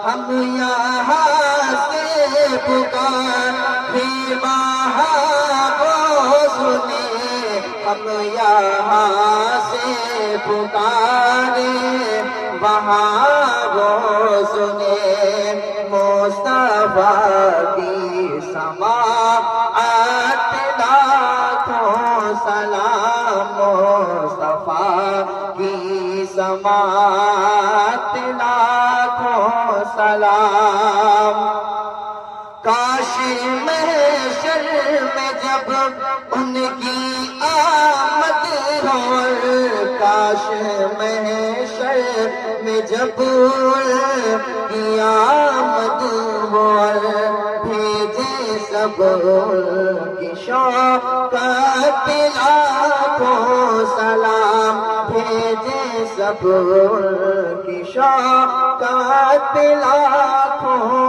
ہم یہاں سے پکارے وہاں وہ سنے، ہم یہاں سے پکارے وہاں وہ سنے، مصطفیٰ کی سماعت لاکھوں سلام، مصطفیٰ کی سماعت لاکھوں سلام۔ کاش محشر میں جب ان کی آمد ہو، کاش محشر میں جب ان کی آمد ہو، بھیجے سب ان کی شوقت لاکھوں سلام، بھیجے سب ان کی شوقت لاکھوں